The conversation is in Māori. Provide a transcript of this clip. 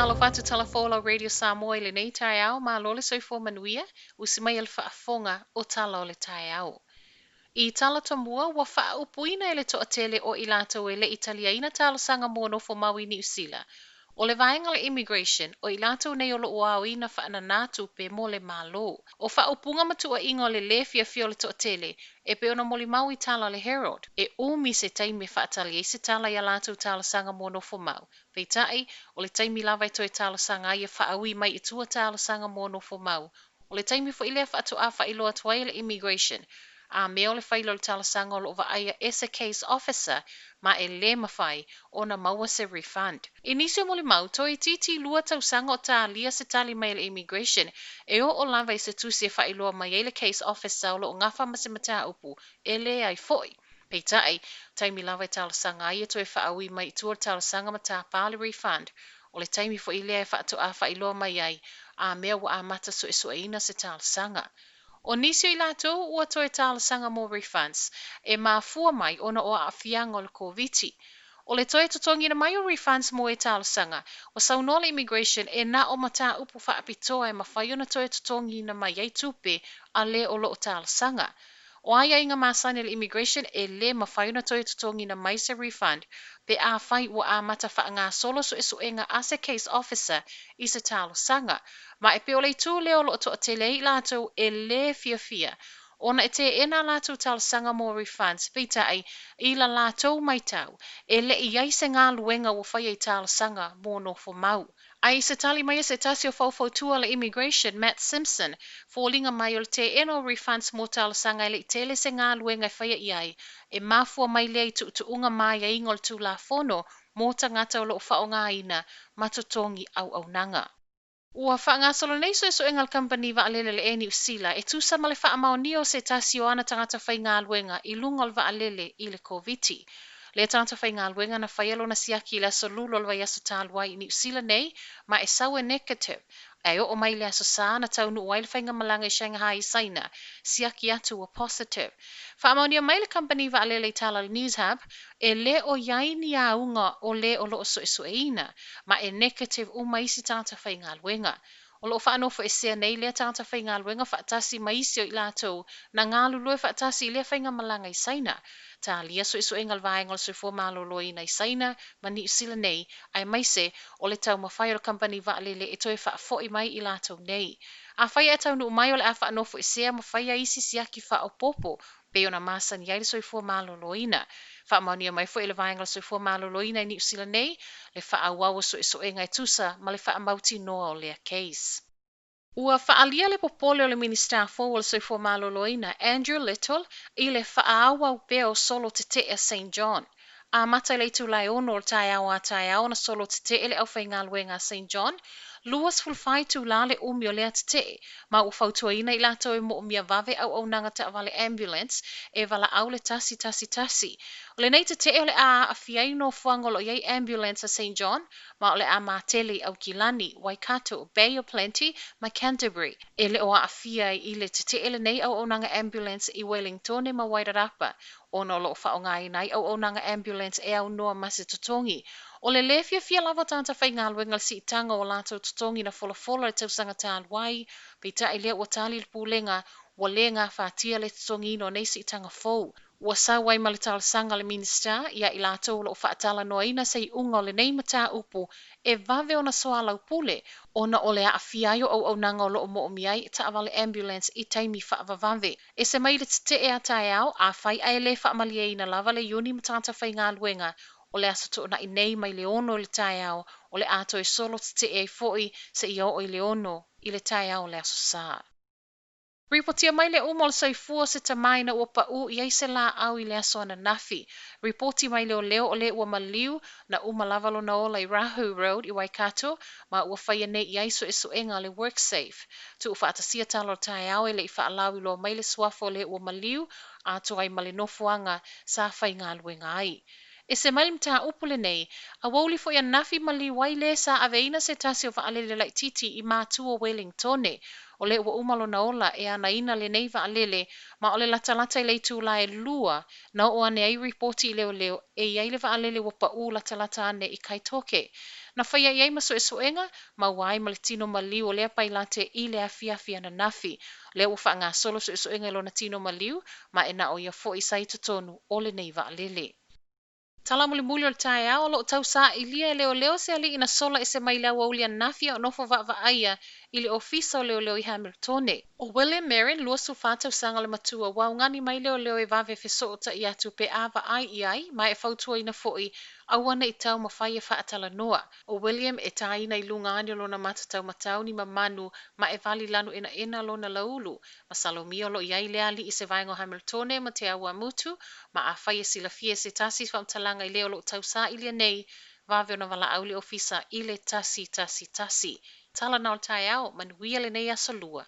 talo fatu talafola Radio Samoa le nei tai au ma lole soifo manuia usimai al faafonga o tala o le tai au. I tala tamua wa faa upuina ele to atele o ilato ele italiaina talo sanga mono fo maui ni usila. O le vaenga le immigration o ilato nei o lo uawina faa na natu pe mo le malo. O faa upunga matua ingo le lefia fio le to atele e pe ona moli mau i tala le Herald. E umi se taimi faa tali e se tala ya lato tala sanga mono fo mau. Peitai, o le taimi lava to e tala sanga ia faa awi mai i tua tala sanga mono fo mau. O le taimi fo ilea faa to afa ilo atuai le immigration. A mea le whailo le talasanga o lo wa aia ese case officer ma e le mawhai o na maua se refund. I nisi o moli mau to i titi lua tau sanga o ta lia se tali mai le immigration e o lava i se tusi e whailoa mai e le case officer o lo o ngafa ma se mata upu e le ai foi. Peitai, taimi lava i talasanga ai e to e whaawi mai i tua talasanga ma ta pali refund o le taimi fo i lea e whaato a whailoa mai ai a mea wa a mata so e so e ina se talasanga. O nisi i lato ua toe tala sanga mo refunds, e mafua mai ona o a fianga o le COVID. O le toe totongi na mai o refunds mo e tala sanga, o saunola immigration e na o mata upu wha apitoa e mawhai ona toe totongi na mai ei tupe a le o lo o tala sanga. O aia inga masane le immigration e le mawhai ona toe totongi na mai se refund, pe a whai ua a mata wha ngā solo so e so e ngā ase case officer i se talo sanga. Ma e pe o le tū leo lo to te lei lātou e le fia fia. Ona e te ena lātou tal sanga mo refunds, pita ai i la lātou mai tau, e le i ai se ngā luenga o whai e tal sanga mo no fo mau. Ai se tali mai se tasi o fau tua le immigration, Matt Simpson, fōlinga mai o le te ena o refunds mo tal sanga le i tele se ngā luenga e whai i ai, e mafua mai le tu unga mai a ingol tu la fono, mo tangata o lo whao ngā ina, matotongi au nanga. Ua whaangasolo nei so engal company wa alele le eni usila, e tusa ma le whaamao nio se tasi o ana tangata whai ngā luenga i lungol wa alele i le COVID. Le tangata whai ngā luenga na whaialo na siaki le aso lulol wa yaso tālua i ni usila nei, ma e sawe negative. E o mai le aso saa na taunu wail whainga malanga i Shanghai saina, siaki atu wa positive. Whaamao nia mai le company wa alele i tala le News Hub, e le o yai ni a unga o le o loo so e ina, ma e negative umaisi tangata whai ngā luenga. O lo whaanofo e sea nei lea tangata whai ngā luenga whaatasi maisi o i lātou na ngā lulue whaatasi lea whai ngā malanga i saina. Tā lia so engal vaengal so fo malolo i nei saina, ma ni usila nei, ai maise o le tau mawhai o company wa alele e toi whaafo i mai i lātou nei. A whai e tau nu mai o le a whaanofo e sea mawhai a isi siaki wha o popo, pe ona masan iai so fo malolo ina. Whaamaunia mai fo ele vaengal so fo malolo ina ni usila nei, le whaawawa so engai tusa, ma le whaamauti noa o lea case. Ua whaalia le popole o le minister fo so fo malolo ina, Andrew Little, i le whaawa peo solo te te a St. John. A mata le tu lai ono o tai au na solo te te ele au whainga luenga St. John, luas fulfai tu la le umi o lea te te, ma u fautua ina i lato e mo umia vave au nanga ta vale ambulance, e vala au le tasi. O le nei te te o le a fiai no fuangolo iei ambulance a St. John, ma o le a mateli au Kilani, Waikato, Bay of Plenty, ma Canterbury. E le o a fiai i le te ele nei au nanga ambulance i Wellington e ma Wairarapa, o no lo whaongai nei au nanga ambulance e au noa masi totongi. O le fia lava tanta whai ngā luengal si tanga o lātou totongi na fola e tausanga tāl wai, pita i lea o tali le pūlenga, wa le ngā whātia le totongi no nei si tanga fōu. Ua sa wai ma le talasanga le minister, ia i lātou lo whaatala noa ina sei unga o le nei mata upu, e vave ona soa lau pule, ona o le a fiaio au nanga o lo mo miai ta avale ambulance i taimi whaavavave. E se mai le te e a tai au, a whai ai le whaamalie ina lava le yuni matanta whai ngā luenga, o le aso na i nei mai le ono le tai au, o le ato e solo te e foi se i o i le ono, i le tai au le aso saa. Ripotia mai le umol soifua se tamaina ua pau i eise la au i le aso ana nafi. Ripoti mai leo o le ua maliu na umalavalo na ola i Rahu Road i Waikato, ma ua whaia nei i aiso e suenga le WorkSafe. Tu ufa atasia talo tai au e le i whaalau i lo mai le suafo le ua maliu, a tu ai male nofuanga sa whai ngā luenga ai. E se mai mta upule nei, a wauli fo ia nafi mali wai le sa aveina se tasi o waalele lai titi i mātua Wellingtone, o le ua umalo na ola e ana ina le neiva alele, ma o le latalata i le tu la e lua, na o ane ai reporti i leo e iai le waalele wa pa u latalata ane i kai toke. Na whaia iei maso e soenga, ma wai ma le tino maliu o lea pailate i le afiafi ana nafi. Lea ufa ngā solo so e soenga ilo na tino maliu, ma e na o ia fo i sai tutonu o le nei wa lele. Tala muli muli o le tae ao lo tau sa i lia e leo leo se ali ina sola e se mai lau au lia nafia o nofo va aia i le ofisa o leo leo i Hamiltone. O William Marin lua su whātau sanga le matua wau ngani mai leo leo e vave feso o ta i atu pe awa ai i ai mai e fautua ina foi awana i tau mawhai e whaatala noa. O William e ta ina i lunga ani o lona matatau matau ni mamanu ma e vali lanu ina lona laulu. Ma Salomia lo i ai lea li i se vaengo Hamiltone ma te awa mutu ma a whai e sila fie se tasi whamtalanga i leo lo tau sa ilia nei vave ona wala auli ofisa i le tasi. Tala na o tai au manuia le nei asolua.